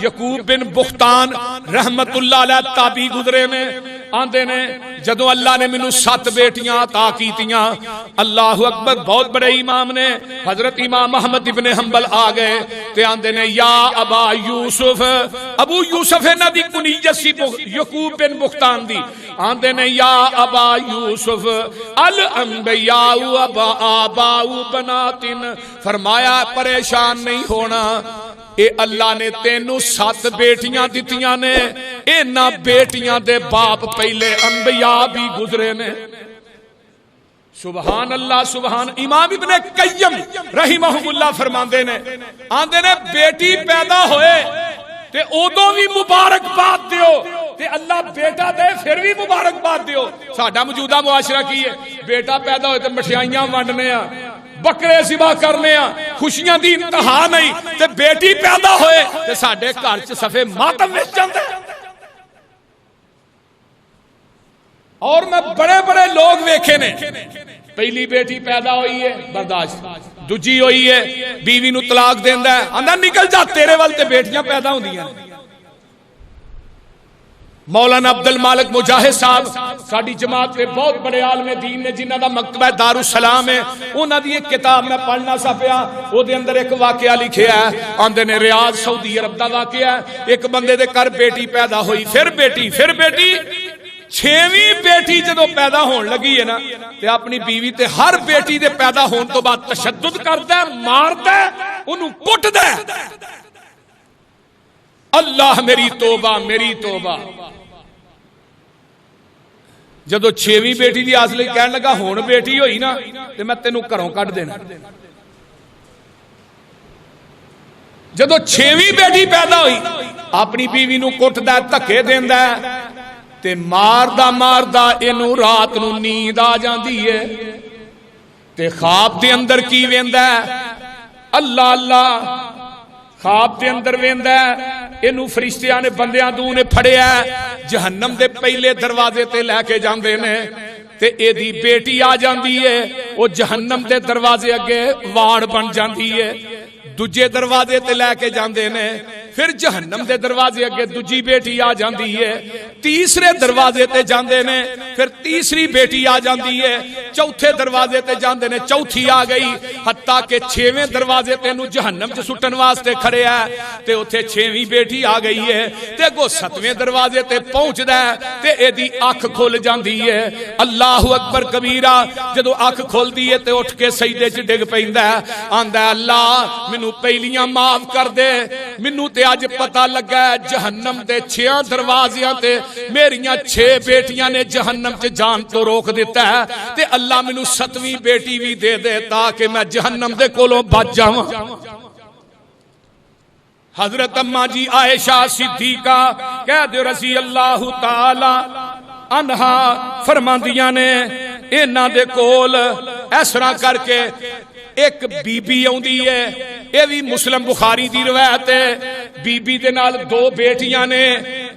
यकूब बिन बुख्तान रहमतुल्लाह अलैह ताबी गुजरे ने, आंदे ने जदों अल्लाह ने मैनू 7 बेटियां अता कीतियां। अल्लाहु अकबर, बहुत बड़े इमाम ने हजरत इमाम अहमद इब्ने हंबल आ गए ते आंदे ने या अबा यूसुफ, अबू यूसुफ इन्हां दी कुनीयत सी यकूब बिन बुख्तान दी। आंदे ने या अबा यूसुफ अल अंबियाउ अबा आबाउ बनातिन, फरमाया परेशान नहीं होना, ए अल्लाह ने तेनू 7 बेटियां दितियां ने, इन्हां बेटियां दे बाप पहले अंबिया भी गुजरे ने। सुभान अल्लाह सुभान। इमाम इब्ने कय्यम रहिमहुल्लाह फरमांदे ने, आंदे ने बेटी पैदा होए ते उदों भी मुबारकबाद दियो, ते अल्लाह बेटा दे फिर भी मुबारकबाद दियो। साडा मौजूदा मुआशरा की है, बेटा पैदा होए ते मठियाइयां वंडने आ, बकरे सिवा करने आ, खुशियां दी इंतहा नहीं, ते बेटी पैदा होए ते साडे घर च सफे मातम विच जांदे। और मैं बड़े बड़े लोग वेखे ने, पहली बेटी पैदा हुई है बर्दाश्त, दूजी हुई है बीवी नू तलाक देंदा है, आंदा निकल जा तेरे वाल ते बेटियां पैदा होंदियां। मौलाना अब्दुल मालिक मुजाहिद साहब साडी जमात के बहुत बड़े आलमे दीन ने, जिन्हां दा मकतबा दारुस सलाम है, उन्हां दी एक किताब मैं पढ़ना सा पिया, ओदे अंदर एक वाकया लिखिया है। आंदे ने रियाद सऊदी अरब दा वाकया है, एक बंदे दे घर बेटी पैदा हुई, फिर बेटी 6वीं बेटी जदों पैदा होने लगी है ना, ते अपनी बीवी ते हर बेटी दे पैदा होने तो बाद तशद्दुद करदा है, मारदा है, उन्होंने कुटदा है। अल्लाह मेरी तौबा मेरी तौबा। जदों 6वीं बेटी की आस लई कहन लगा हुण बेटी होई ना ते मैं तेनू घरों कढ देना। जदों 6वीं बेटी पैदा हुई अपनी बीवी नू कुटदा है, धक्के देंदा है, ते मारदा मारदा इनू रात नू नींद आ जाती है, ते ख्वाब दे अंदर की वेंदा है, अल्लाह अल्लाह ख्वाब दे अंदर वेंदा है, इनू फरिश्तियां ने बंदियां दू ने फड़िया जहन्नम दे पहले दरवाजे ते लैके जांदे ने, ते एदी बेटी आ जाती है, वो जहन्नम दे दरवाजे अगे वाड़ बन जाती है। दूजे दरवाजे ते लैके जांदे ने, फिर जहन्नम दे दरवाजे अगे दूजी बेटी आ जाती है, तीसरे दरवाजे ते जांदे ने, फिर तीसरी बेटी आ जाती है, चौथे दरवाजे ते जांदे ने, चौथी आ गई, हत्ता के 6वें दरवाजे ते नू जहन्नम च सुट्टन वास्ते खड़े है, ते उत्थे 6वीं बेटी आ गई है, ते अगो 7वें दरवाजे ते पहुंचदा है, ते एदी अख खुल जाती है। अल्लाहु अकबर कबीरा। जदों अख खुलदी है ते उठ के सजदे च डिग पैंदा है, आंदा अल्लाह मैनू पहलियां माफ कर दे, मैनू ते अज पता लगा जहन्नम दे 6 दरवाजियां ते मेरियां 6 बेटियां ने जहन्नम च जान तो रोक दिता है, ते अल्लाह मैनू 7वीं बेटी भी दे दे ताकि मैं जहन्नम दे कोलों बच जावां। हजरत अम्मा जी आयशा सिद्दीका कह दे रजी अल्लाह ताला अन्हा फरमांदियां ने, इन्हां दे कोल इस तरह करके एक बीबी आउंदी है, यह भी मुस्लिम बुखारी दी रवायत है। बीबी दे नाल 2 बेटियां ने।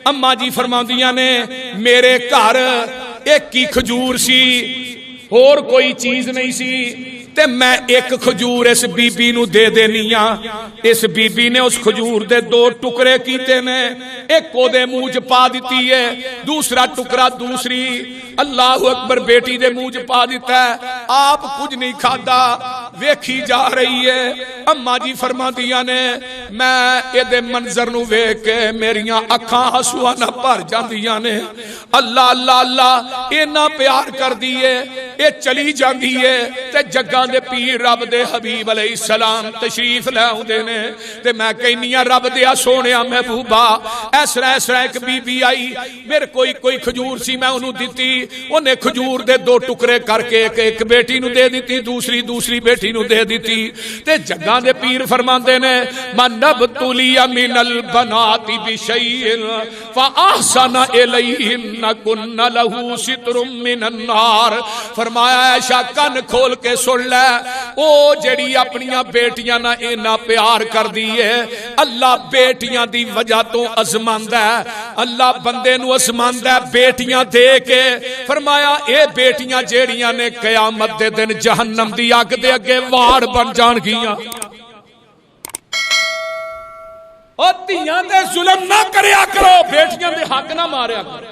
अम्मा जी फरमांदियां ने मेरे घर एक ही खजूर सी, होर कोई चीज नहीं सी, ते मैं एक खजूर इस बीबी नू दे देनी आ। इस बीबी ने उस खजूर दे 2 टुकड़े कीते ने, एक ओदे मुंह च पा दिती है, दूसरा टुकड़ा दूसरी अल्लाहु अकबर बेटी दे मुंह च पा दिता है। आप कुछ नहीं खादा, वेखी जा रही है। अम्मा जी फरमादियां ने मैं एदे मंजर नू वेख के मेरियां अखां आंसुआं नाल भर जांदियां ने। अल्लाह अल्लाह अल्लाह इन्ना प्यार कर दी है, ये चली जाती है, ते जग्गा दे पीर रब दे हबीब अलैहिस्सलाम तशरीफ ले आउंदे ने, ते मैं कहनी आ रब दे सोहणिया महबूबा ऐसरा एक बीबी आई, मेरे कोई खजूर सी, मैं उन्होंने दिती, उन्हें खजूर दे 2 टुकड़े करके एक बेटी नू दे दिती, दूसरी बेटी नू दे दिती। ते जग्गा दे पीर फरमांदे ने मनबतुलिया मिनल बनाती बिशैइन फअहसन इलैहिन कुन्न लहू सितरुम मिनन नार। फरमाया ऐशा कन खोल के सुन लै, ओ जेड़ी अपनियां बेटियां ना इन्ना प्यार कर दी है, अल्लाह बेटियां दी वजह तो अजमांदा है, अल्लाह बंदे नू अजमांदा है बेटियां दे के। फरमाया ए बेटियां जेड़ियां ने कयामत दे दिन जहन्नम दी अग दे अगे वाड़ बन जाणगियां। और धियां दे जुल्म ना करया करो, बेटियां दे हक ना मारिया करो।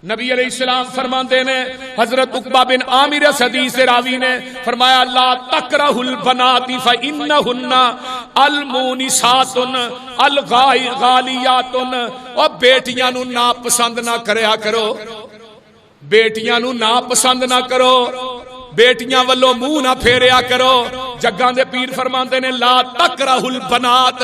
नबी अलैहिस्सलाम फरमाते ने, हजरत उकबा बिन आमिर हदीस रावी ने फरमाया, ला तकरहुल बनाती फइन्नहुन्ना अलमुनिसातुन अलगालियातुन। और बेटियां नू ना पसंद ना करया करो, बेटियां नू ना पसंद ना करो, बेटियां वालों मुंह ना फेरिया करो। जग्गां दे पीर फरमाते ने, ला तकरहुल बनात,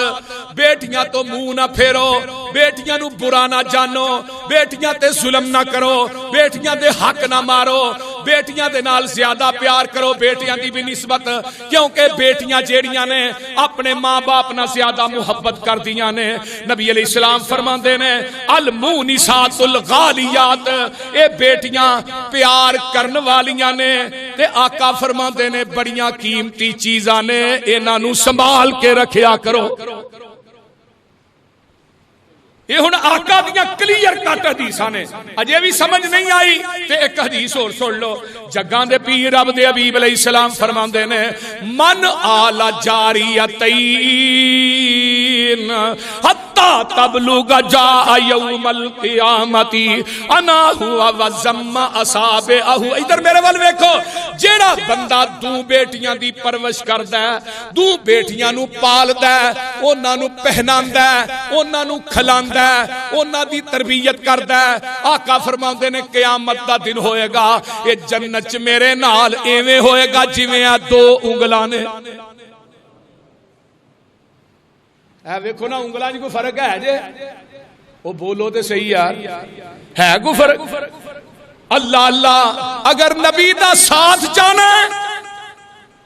बेटियां तो मुंह ना फेरो, बेटियां नू बुरा ना जानो, बेटियां ते जुल्म ना करो, बेटियां दे हक ना मारो, बेटियां दे नाल ज्यादा प्यार करो, बेटियां दी भी निस्बत, क्योंकि बेटियां जेड़ियां ने अपने मां बाप नाल ज्यादा मुहब्बत करदियां ने। नबी अलैहिस्सलाम फरमांदे ने, अल मुनिसातुल गालियात, ए बेटियां प्यार करन वालियां ने। ते आका फरमांदे ने, बड़ियां कीमती चीजां ने, इन्हां नू संभाल के रखिया करो। ये हुण आका दियां क्लियर कट हदीसां ने, अजे भी समझ नहीं आई ते एक हदीस होर सुन लो। जग्गां दे पीर रब दे हबीब अलैहिस्सलाम फरमांदे ने, मन आला जारियतैन हत्ता तबलुगा जा यौमल क़ियामती अना हुआ व ज़म्मा असाबेहु। इधर मेरे वाल वेखो, जेड़ा बंदा दू बेटियां दी परवरिश करदा है, दू बेटियां नू पालदा है, उन्हां नू पहनांदा है, उन्हां नू खिलांदा, उन्हां दी तरबियत करदा है, आका फरमांदे ने, क़यामत दा दिन होएगा, ये जन्नत च मेरे नाल एवें होएगा जिवें आ दो उंगलां ने। ऐ वेखो ना, उंगलां च कोई फर्क है जे? ओ बोलो ते सही यार, है कोई फर्क? अल्लाह अल्लाह, अगर नबी दा साथ चाहना,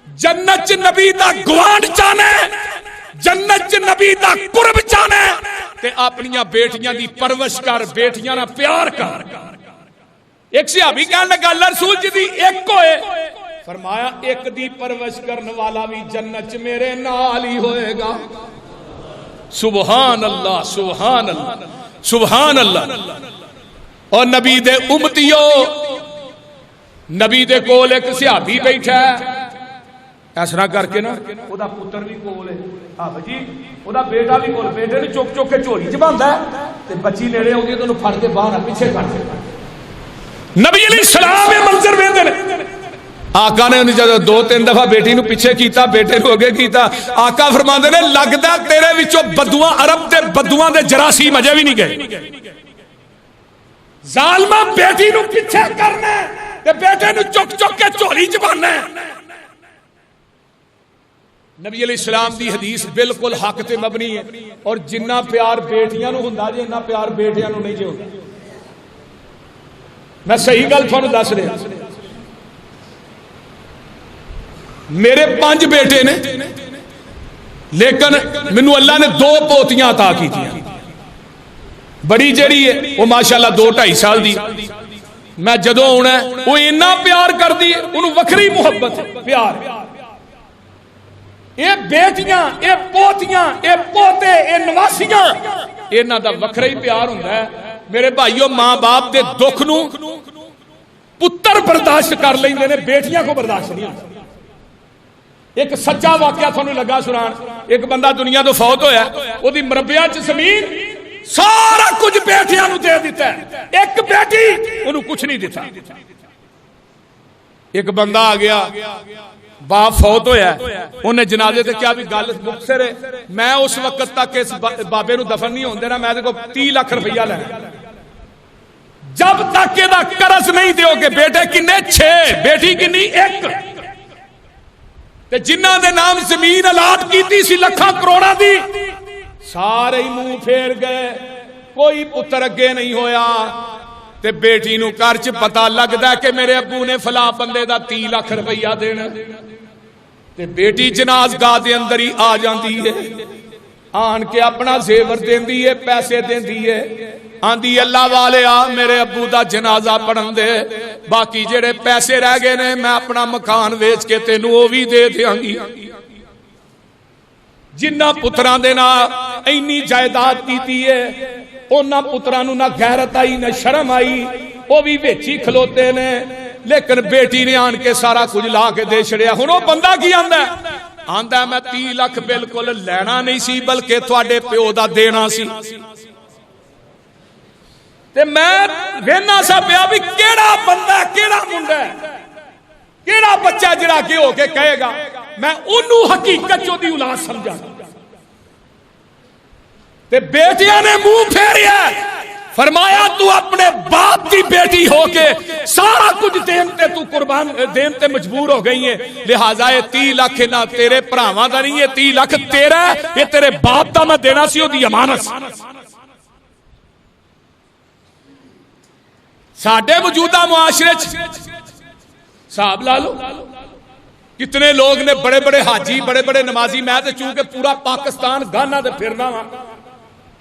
जन्नत च नबी दा गवांड चाहना, जन्नत च नबी दा कुर्ब चाहना, ते अपनियां बेटियां दी परवरिश कर, बेटियां नाल प्यार कर। एक सहाबी कहन लगा, रसूल जी दी एक होए, फरमाया एक दी परवरिश करने वाला भी जन्नत च मेरे नाल ही होएगा। सुभान अल्लाह, सुभान अल्लाह, सुभान अल्लाह। और नबी दे उम्मतियो, नबी दे कोल एक सहाबी बैठा है, इस तरह करके ना, ओदा पुत्र भी कोल है, हाँ जी, ओदा बेटा भी कोल, बेटे ने चुक चुक के झोली च बांधा है, ते बच्ची नेड़े आउंदी ते ओनू फड़ के बाहर पीछे कर दे। नबी अलैहिस्सलाम ये मंजर वेंदे ने। आका ने जब दो तीन दफा बेटी नू पीछे कीता, बेटे नू अगे कीता, आका फरमांदे ने, लगदा तेरे विचों बदुआ, अरब दे बदुआ दे जरासीम अजे भी नहीं गए। जालमा बेटी नू पीछे करना ते बेटे नू चुक चुक के झोली च पाना। नबी अलैहिस्सलाम दी हदीस बिल्कुल हक ते मबनी है, और जिन्ना प्यार बेटियां नू हुंदा जे, इन्ना प्यार बेटियां नू नहीं जे हुंदा। मैं सही गल तुहानू दस रहा, मेरे 5 बेटे ने, लेकिन मैनू अल्लाह ने 2 पोतियां अता की। बड़ी जेड़ी है वो माशाअल्लाह 2-2.5 साल दी, मैं जदों आना वो इन्ना प्यार करदी है, उन्होंने वखरी मुहब्बत प्यार। ये बेटियां, ये पोतियां, ये पोते, ये नवासियां, इन्हां दा वखरा ही प्यार हुंदा है। मेरे भाईओ, मां बाप दे दुख नू पुत्र बर्दाश्त कर लेंदे ने, बेटियां को बर्दाश्त नहीं होता। एक सच्चा वाकया थानू लगा सुनान। एक बंदा दुनिया तो फौत होया, ओदी मरबिया च जमीन सारा कुछ बेटियां नू दे दिता है, एक बेटी ओनू कुछ नहीं दिता। एक बंदा आ गया, बाप फौत होया, उन्हें जनाजे ते क्या भी गल मुक्तसर है, मैं उस वक्त तक इस बाबे नू दफन नहीं होने देना, मैं 30 लाख रुपया लेना, जब तक एदा कर्ज नहीं दोगे। बेटे किन्ने? 6, बेटी किन्नी? 1। ते जिन्हां दे नाम जमीन अलाट कीती सी लाखां करोड़ां दी, सारे ही मुंह फेर गए, कोई पुत्र अगे नहीं होया। ते बेटी नू घर च पता लगदा कि मेरे अब्बू ने फला बंदे दा 30 लाख रुपया देना, ते बेटी जनाज़गाह दे अंदर ही आ जाती है, आन के अपना जेवर देंदी है, पैसे देंदी है, आंदी अल्लाह वाले आ मेरे अब्बू दा जनाजा पढ़न दे, बाकी जेड़े पैसे रह गए ने मैं अपना मकान वेच के तेनू वो भी दे देंगी। जिन्ना पुत्रां दे नाल इन्नी जायदाद कीती है, उन्हां पुत्रां नू ना गैरत आई ना शर्म आई, वो भी विच ही खलोते ने। लेकिन बेटी ने आन के सारा कुछ ला के दे छड़िया। हुण वो बंदा की आंदा, आंदा मैं 30 लाख बिल्कुल लेना नहीं सी बल्कि तुहाडे प्यो दा देना सी। ते मैं वेखना सा पिया भी केड़ा बंदा केड़ा मुंडा केड़ा बच्चा जिहड़ा कि हो के कहेगा मैं उन्नू हकीकत च ओदी औलाद समझा। ते बेटियां ने मुंह फेरिया, फरमाया तू अपने बाप की बेटी होके सारा कुछ देन ते तू कुर्बान देन ते मजबूर हो गई है, लिहाजा ये 30 लाख ना तेरे भरावां दा नहीं, ये 30 लाख तेरा, ये तेरे बाप दा मैं देना सी, ओदी अमानत। साडे मौजूदा मुआशरे हिसाब ला लो कितने लोग ने बड़े बड़े हाजी बड़े बड़े नमाजी, मैं तो चूंकि पूरा पाकिस्तान गाना ते फिरना वा,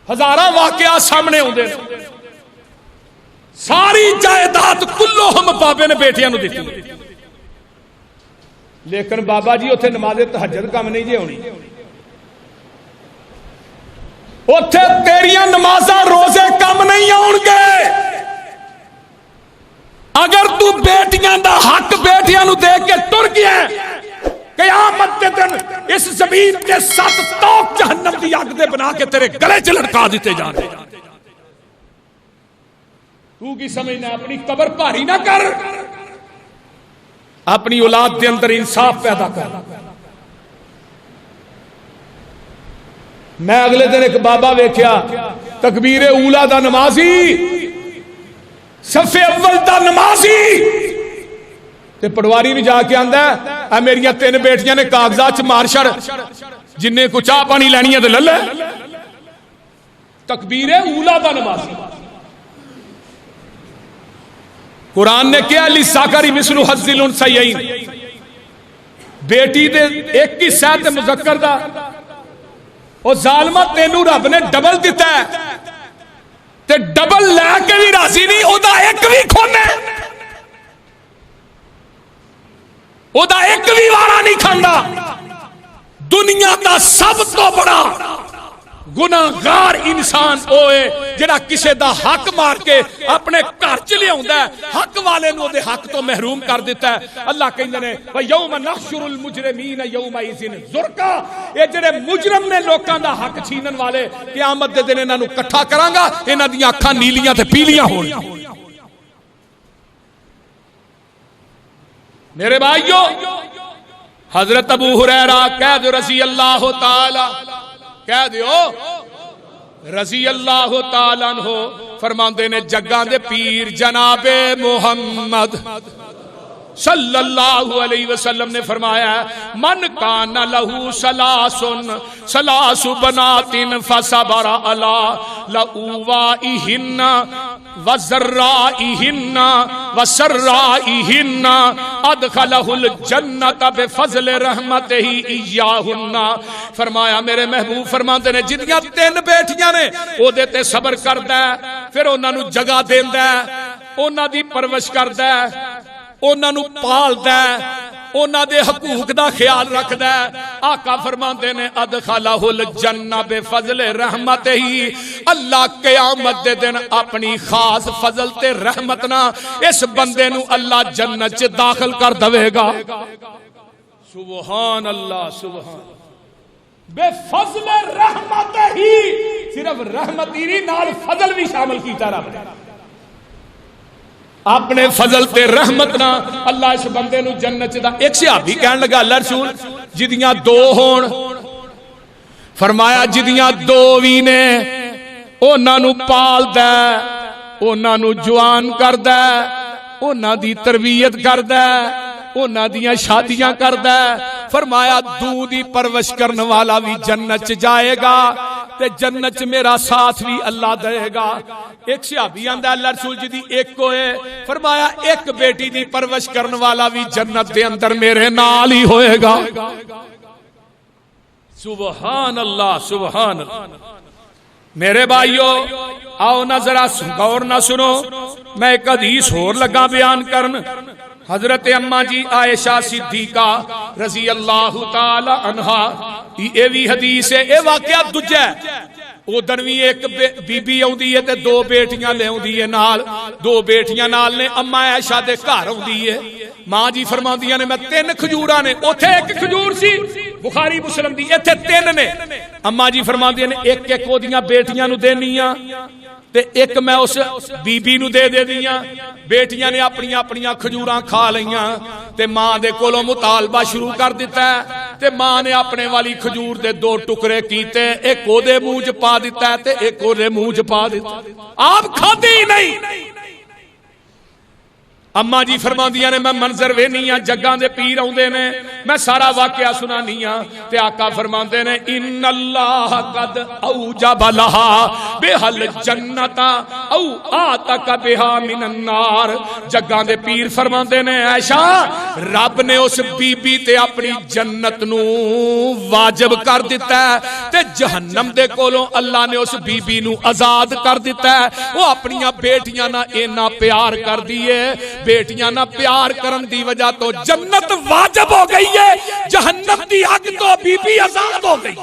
हजारां वाकया सामने आउंदे ने। सारी जायदाद कुल्लो हम बाबे ने बेटियां नूं दित्ती, लेकिन बाबा जी उत्थे नमाज़े तहज्जुद कम नहीं जे होनी, उत्थे तेरियां नमाज़ां रोजे कम नहीं आउणगे। अगर तू बेटियां दा हक बेटियां नूं दे के तुर गया, क़यामत के दिन इस ज़मीन के 7 तोक जहन्नम दी अग दे बना के तेरे गले च लटका दिते जाने। तू की समझना, अपनी कबर भारी ना कर, अपनी औलाद के अंदर इंसाफ पैदा कर। मैं अगले दिन एक बाबा वेख्या तकबीरे ऊला दा नमाजी, सफे अव्वल दा नमाजी, ते पटवारी भी जाके आंदा है मेरिया 3 बेटियां ने कागजात च मार छड़, जिन्ने को चाह पानी लैनी है तो ले। तकबीरे ऊला दा नमाजी। कुरान ने क्या लिसाकरी मिसलु हज़्ज़िल उन्सयैन, बेटी दे एक हिस्सा ते मुज़क्कर दा, और जालमा तेनू रब ने डबल दिता है, ते डबल लैके भी राजी नहीं, ओदा एक भी खोने, ओदा एक भी वारा नहीं खांदा। दुनिया का सब तो बड़ा गुनाहगार इंसान ओए जिहड़ा किसी दा हक मार के अपने घर च लियाउंदा है, हक वाले नूं ओदे हक तो महरूम कर दिता है। अल्लाह कहंदे ने यौम नहशुरुल मुजरिमीन यौमइज़िन ज़ुरका, ये जिहड़े मुजरम ने लोकां दा हक छीनन वाले, क़यामत दे दिन इन्हां नूं इकट्ठा करांगा, इन्हां दीयां अखां नीलियां ते पीलियां होणगियां। मेरे भाइयों, हजरत अबू हुरैरा कह दो रज़ी अल्लाह ताला, कह दियो रज़ी अल्लाह ताला अन्हु फरमांदे ने जग्गां दे पीर जनाबे मुहम्मद सल्लल्लाहु अलैहि वसल्लम ने फरमाया, मन काना लहू सलासु बनातिन फसबरा अला लउवाइहिन्ना वज़र्राइहिन्ना वसर्राइहिन्ना अदखलहुल जन्नत बिफज़ल रहमतिही इय्याहुन्ना। फरमाया मेरे महबूब फरमाते ने जिदियां 3 बेटियां ने ओदे ते सबर करदा है, फिर उन्हां नूं जगह देंदा है, उन्हां दी परवरिश करदा है, उन्हां नूं पालदा है, उन्हां दे हकूक दा ख्याल रखदा है। आका फरमाते ने अदखलहुल जन्नत बिफज़ल रहमतिही, अल्लाह क़यामत दे दिन अपनी खास फजल ते रहमत ना इस बंदे नूं अल्लाह जन्नत च दाखिल कर देवेगा। सुभान अल्लाह, सुभान। बेफज़ल रहमतिही, सिर्फ रहमत ही नाल फजल भी शामिल कीता रब ने, अपने फजल ते रहमत ना अल्लाह इस बंदे नूं जन्नत दा। एक सहाबी कहन लगा अल्लाह रसूल जिदियां 2 होण, फरमाया जिदियां 2 भी ने उन्हां नूं पालदा, उन्हां नूं जवान करदा, उन्हां दी तरबियत करदा, उन्हां दियां शादियां करदा। फरमाया दूध दी परवरिश करने वाला भी जन्नत च जाएगा ते जन्नत च मेरा साथ भी अल्लाह देगा। एक सहाबी आंदा अल्लाह रसूल जी दी एक होए, फरमाया एक बेटी दी परवरिश करने वाला भी जन्नत दे अंदर मेरे नाल ही होएगा। सुभान अल्लाह, सुभान अल्लाह। मेरे भाइयों आओ ना जरा गौर ना सुनो, मैं एक हदीस होर लगा बयान करन। हजरत अम्मा जी आयशा सिद्दीका रज़ी अल्लाह ताला अन्हा, ये भी हदीस है, ये वाकया दूजा उधर भी एक बीबी आउंदी है ते 2 बेटियां ले आउंदी है नाल, 2 बेटियां नाल ने अम्मा आयशा दे घर आउंदी है। मां जी फरमांदियां ने मैं 3 खजूरां ने, उथे एक खजूर सी बुखारी मुस्लिम दी इत्थे 3 ने। अम्मा जी फरमांदे ने एक एक ओदियां बेटियां नूं देनियां ते एक मैं उस बीबी नूं दे दियां। बेटियां ने अपनी अपनी खजूरां खा लईयां ते मां दे कोलों मुतालबा शुरू कर दिता ते मां ने अपने वाली खजूर दे 2 टुकड़े कीते, एक ओदे मुंह च पा दिता ते एक ओदे मुंह च पा दिता। आप खादी ही नहीं। अम्मा जी फरमांदियां ने मैं मंजर वेनी हां, जग्गां दे पीर आउंदे ने, मैं सारा वाकया सुनानी हां ते आका फरमांदे ने इन्नल्लाह कद औजब लहा बिहल जन्नता औ आतका बिहा मिनन नार। जग्गां दे पीर फरमांदे ने ऐशा रब ने उस बीबी ते अपनी जन्नत नूं वाजिब कर दिता ते जहन्नम दे कोलों अल्लाह ने उस बीबी नूं आजाद कर दिता। वो अपनियां बेटियां नाल इन्ना प्यार करदी है, बेटियां ना प्यार करन दी वजह तो जन्नत वाजिब हो गई है, जहन्नम दी अग तो बीबी आजाद हो गई।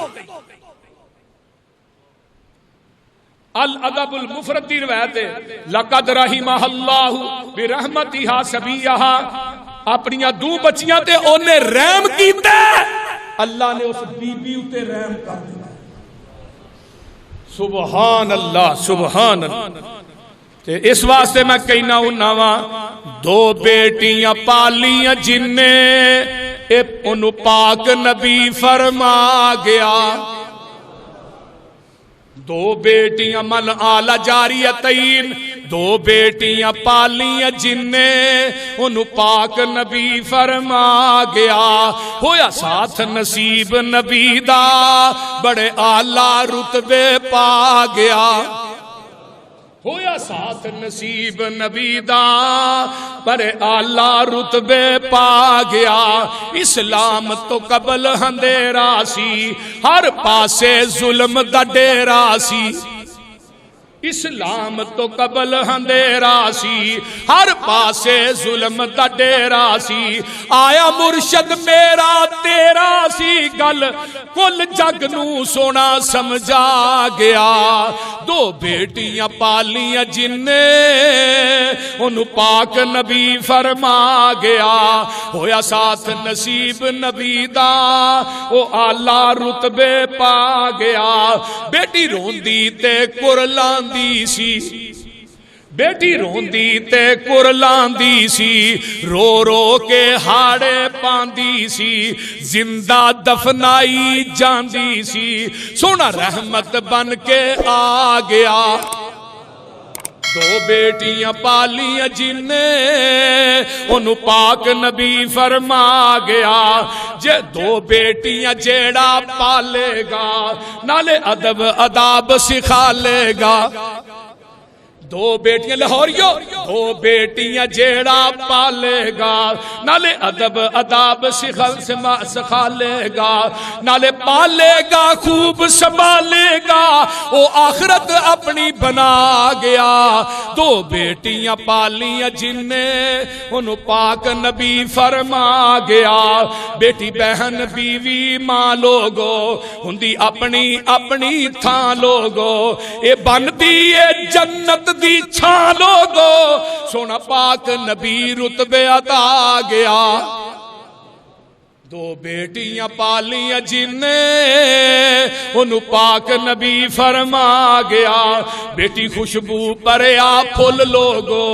अल अदबुल मुफरद दी रिवायत है लक़द रहिमहल्लाहु बिरहमतिहा सबियहा। अपनियां 2 बच्चियां ते ओने रहम कीता, अल्लाह ने उस बीबी उते रहम कर दिया। सुभान अल्लाह सुभान अल्लाह। ते इस वास्ते मैं कहना हुन्ना वा 2 बेटियां पालियां जिन्ने उन्होंने पाक नबी फरमा गया। 2 बेटियां मन आला जारियतैन, 2 बेटियां पालियां जिन्ने उन्होंने पाक नबी फरमा गया। होया साथ नसीब नबी दा बड़े आला रुतबे पा गया। होया साथ नसीब नबी दा पर आला रुतबे पा गया। इस्लाम तो कबल अंधेरा सी, हर पासे जुल्म दा डेरा सी। इस्लाम तो कबल अंधेरा सी, हर पासे जुल्म दा डेरा सी। आया मुर्शद मेरा तेरा सी, गल कुल जग नू सोना समझा गया। 2 बेटियां पालियां जिन्ने उन्होंने पाक नबी फरमा गया। होया साथ नसीब नबी दा ओ आला रुतबे पा गया। बेटी रोंदी ते कुरलां सी, बेटी रोंदी ते कुरलांदी सी, रो रो के हाड़े पांदी सी, जिंदा दफनाई जांदी सी। सोना रहमत बन के आ गया। 2 बेटियां पालियां जिन्ने उन्होंने पाक नबी फरमा गया। जे 2 बेटियां जेड़ा पालेगा नाले अदब अदाब सिखा लेगा। 2 बेटियां लाहौरियो, 2 बेटियां जेड़ा पालेगा नाले अदब अदाब सिखा लेगा, नाले पालेगा खूब संभालेगा, वो आखिरत अपनी बना गया। 2 बेटियां पालियां जिन्ने उन्होंने पाक नबी फरमा गया। बेटी बहन बीवी मां लोगो हुंदी अपनी अपनी थां लोगो, ये बनती है जन्नत दी छां लोगो। सोना पाक नबी रुतबे अता गया। 2 बेटियां पालियां जिन्ने उन्होंने पाक नबी फरमा गया। बेटी खुशबू भरिया फुल लोगो,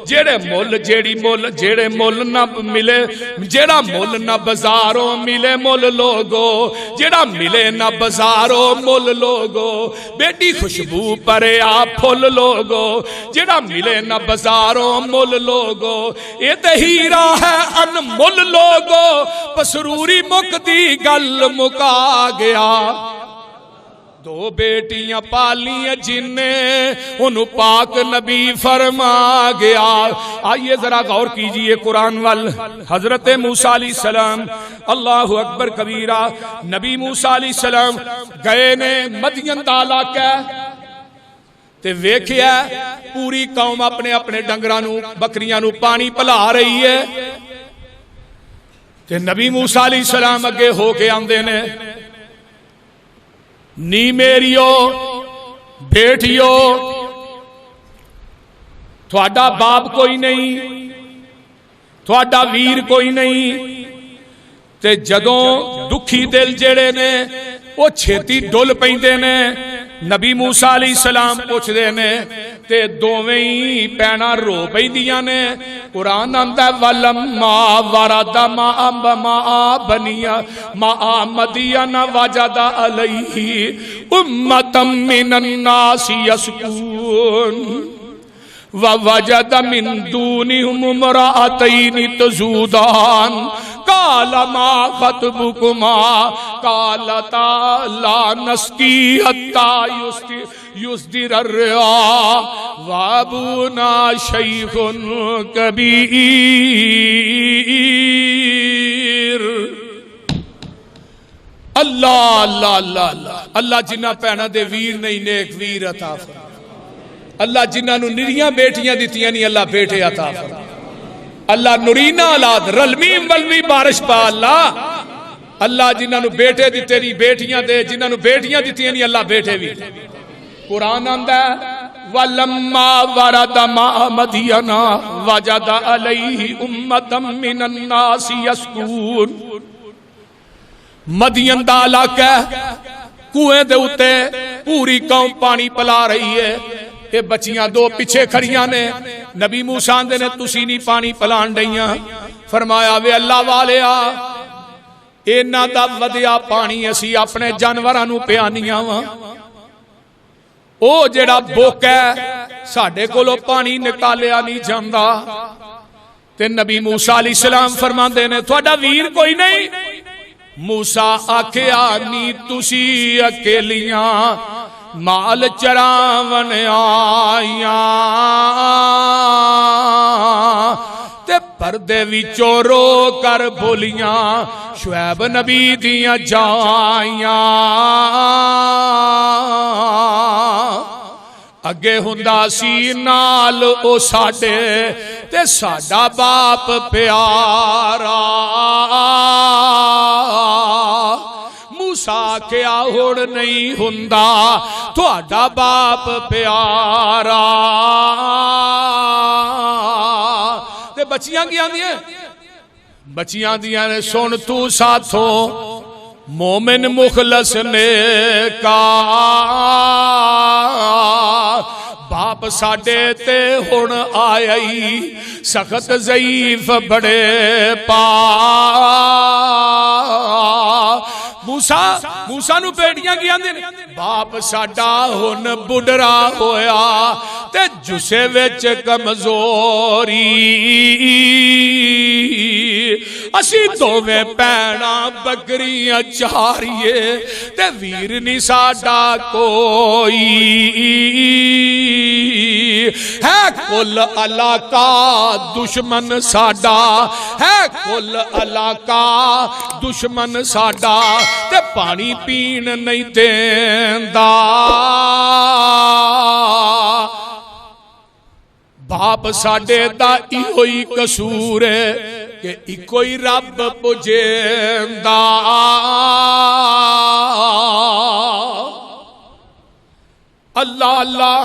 जेड़े मुल जेड़े मुल ना मिले, जेड़ा मुल ना बाजारों मिले मुल लोगो, जेड़ा मिले ना बाजारों मुल लोगो। बेटी खुशबू भरिया फुल लोगो, जेड़ा मिले ना बाजारों मुल लोगो। ये ते हीरा है अनमुल लोगो, जरूरी मुकदी गल मुका गया। 2 बेटियां पालियां जिन्ने उन्होंने पाक नबी फरमा गया। आइए जरा गौर कीजिए कुरान वाल। हजरत मूसा अलैहिस्सलाम, अल्लाहु अकबर कबीरा, नबी मूसा अलैहिस्सलाम गए ने मदियन दा इलाका ते वेखिया पूरी कौम अपने अपने डंगरां नू बकरियां नू पानी पिला रही है। ते नबी मूसा अलैहिस्सलाम अगे होके आंदे ने, नी मेरियो बेटियो थोड़ा बाप कोई नहीं, थोड़ा वीर कोई नहीं। ते जदों दुखी दिल जेड़े ने वो छेती डुल पैंदे ने। नबी मूसा अलैहिस्सलाम पुछदे ने ते दोवें ही पैना रो पैंदियां ने। कुरान आंदा वलम्मा वरदा मा बनिया मा मदियन वजदा अलैहि उम्मतम मिनन नासी यसकून ववजद मिन दूनिहिम इम्राअतैनि तज़ूदान काल मा खतबुकुमा कालता ला नस्की हत्ता युस्दिर अर्रिया वाबूना शैखुन कबीर। अल्लाह अल्लाह अल्लाह अल्लाह अल्लाह जिन्ना भैणा दे वीर नहीं नेक वीर अता फरमा। अल्लाह जिन्होंने निरियां बेटियां दित्तियां नहीं अल्लाह बेटे अता फरमा। अल्लाह नुरीना औलाद रलमी मलमी बारिश पा अल्लाह। अल्लाह जिन्होंने बेटे दिते नहीं बेटियां दे, जिन्होंने बेटियां दित्तियां नहीं अल्लाह बेटे भी। कुरान आंदा वलम्मा वरदा मा मदियना वजदा अलैहि उम्मतम मिनन नासी यसकून। मदियन दा इलाका कुएं दे उत्ते पूरी कौम पानी पिला रही है। ये बच्चियां दो पिछे खड़ियां ने। नबी मूसा आंदे ने तुसी नहीं पानी पिलान डईयां। फरमाया वे अल्लाह वालिया इन्हां दा वधिया पानी असी अपने जानवरां नूं पियानियां वा। ओ जेड़ा बोक है साडे कोलों पानी निकालिया नहीं जांदा। ते नबी मूसा अलैहिस्सलाम फरमांदे ने तुहाडा वीर कोई नहीं। मूसा आखिया नी तुसी अकेलियां माल चरावन आईया ते पर्दे विचों रो कर बोलियां शुएब नबी दियां जाइयां। अगे हुंदा सी नाल ओ साडे ते साडा बाप प्यारा। मूसा क्या हुण नहीं हुंदा तुहाडा बाप प्यारा। ते बच्चियां की आंदियां बच्चियां दियां ने सुन तू साथों मोमिन मुखलस ने का बाप साडे ते हुण आया ही सख्त ज़ईफ बड़े पा। मूसा नू बेटियां की आंदे ने बाप साडा हुण बुढ़रा होया ते जुसे विच कमजोरी। असी दोवें भैणां बकरियां चारिए ते वीर नी साडा कोई। है कुल इलाका दुश्मन साडा है कुल इलाका दुश्मन साडा ते पानी पीन नहीं देंदा। बाप साडे दा इहो ही कसूर है कि इको ही रब पुजेंदा। अल्लाह अल्लाह